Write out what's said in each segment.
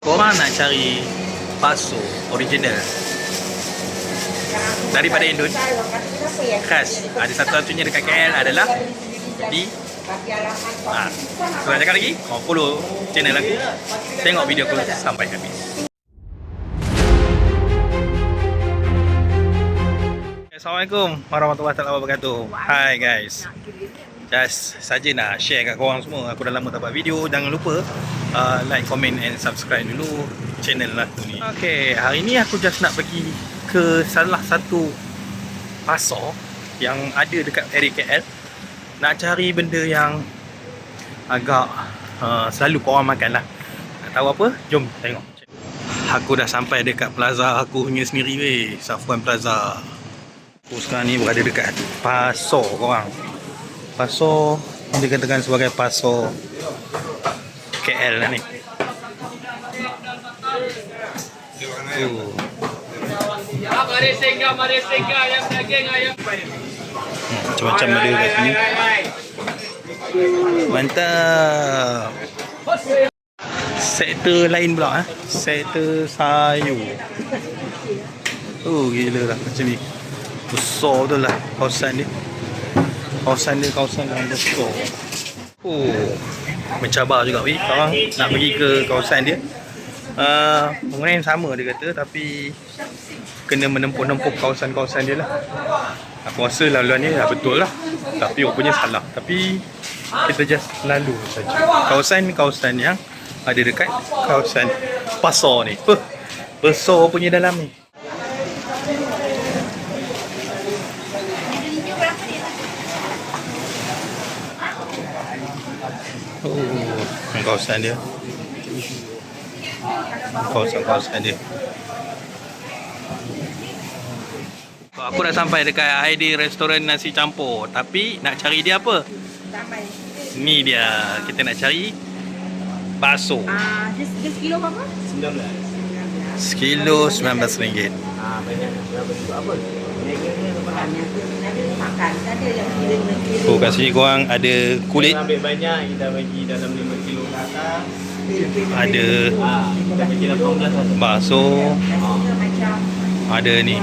Korang nak cari bakso original daripada Indon khas, ada satu-satunya dekat KL adalah di Kalau cakap lagi, korang follow channel aku, tengok video aku sampai habis. Assalamualaikum warahmatullahi wabarakatuh. Hai guys, just saja nak share kat korang semua. Aku dah lama tak buat video. Jangan lupa like, comment and subscribe dulu channel aku ni. Okay, hari ni aku just nak pergi ke salah satu pasar yang ada dekat area KL. Nak cari benda yang agak selalu korang makan lah. Nak tahu apa? Jom tengok. Aku dah sampai dekat plaza aku punya sendiri weh, Safwan Plaza. Aku sekarang ni berada dekat pasar korang. Pasar yang dikatakan sebagai pasar KL lah ni. Macam-macam ada kat sini. Mantap. Sektor lain pula sektor sayur. Gila lah macam ni. Besar tu lah kawasan dia. Kawasan yang besar. Mencabar juga weh korang nak pergi ke kawasan dia. Bangunan yang sama dia kata, tapi kena menempuh kawasan-kawasan dia lah. Aku rasa laluan ni dah betul lah, tapi rupanya salah. Tapi kita just lalu saja kawasan-kawasan yang ada dekat kawasan pasar ni. Besar punya dalam ni. Kawasan dia. Kawasan dia. Aku dah sampai dekat ID restoran nasi campur. Tapi nak cari dia apa? Ni dia. Kita nak cari bakso. Dia sekilo berapa? 19. Sekilo RM19. Kat sini korang ada kulit. Ambil banyak, kita bagi dalam 5 kilo ke atas. Ada kita bagi 18 bakso. Ada ni.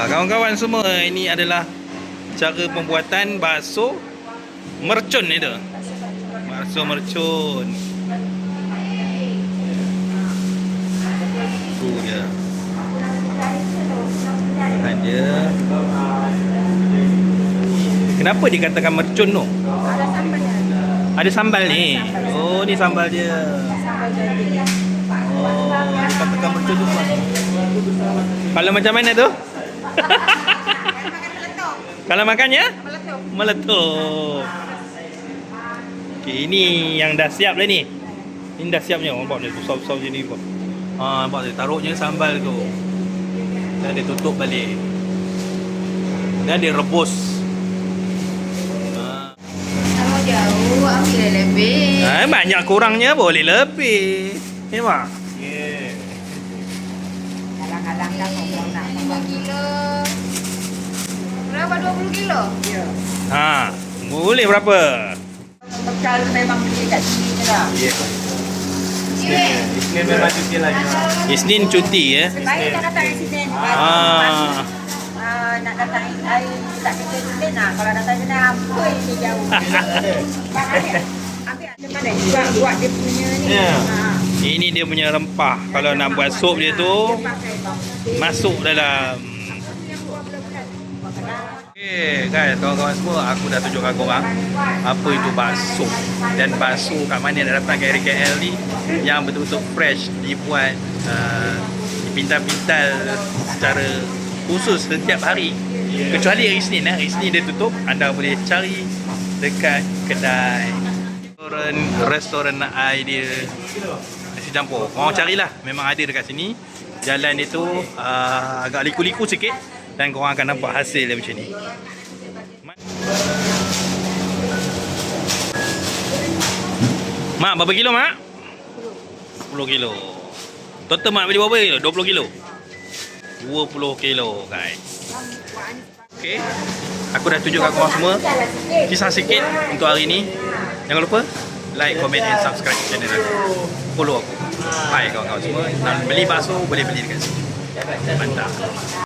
Kawan-kawan semua, ini adalah cara pembuatan bakso mercun itu. Bakso mercun. Tu dia. Makan dia. Kenapa dikatakan mercun tu? Ada sambal ni. Oh, ni sambal dia. Oh, dikatakan mercun tu. Kalau macam mana tu? Kalau makannya? Meletup. Okay, ini yang dah siap dah ni. Ini dah siapnya. Nampak dia besar-besar macam ni. Nampak dia taruhnya sambal tu. Dan dia tutup balik. Dan dia rebus. Kalau jauh, ambil lebih. Banyak kurangnya boleh lebih. Nampak? Kadang-kadang dah ngomong nak 5 kilo. Berapa 20 kilo? Ya. Boleh berapa? Bekal memang beli kat sini lah. Ya. Isnin memang cuti lagi. Isnin cuti ya. Baik nak datang Isnin. Nak datang tak kerja Isnin lah. Kalau datang Isnin apa ini jauh. Ambil ada mana juga buat dia punya ni. Ini dia punya rempah. Kalau nak buat sup dia tu masuk dalam. Okay guys, kawan-kawan semua, aku dah tunjukkan korang apa itu bakso. Dan bakso kat mana nak datang ke area KL ni yang betul-betul fresh, dibuat dipintal-pintal secara khusus setiap hari. Kecuali hari Isnin hari Isnin dia tutup. Anda boleh cari dekat kedai restoran idea nasi campur. Korang carilah, memang ada dekat sini. Jalan dia tu agak liku-liku sikit dan korang akan nampak hasil dia macam ni. Mak, berapa kilo mak? 10 kilo. Total mak beli berapa kilo? 20 kilo. 20 kilo guys. Okay. Aku dah tunjuk kat korang semua kisah sikit untuk hari ni. Jangan lupa like, comment and subscribe channel aku. Follow aku. Hai kawan-kawan semua. Nak beli bakso boleh beli dekat sini. Mantap.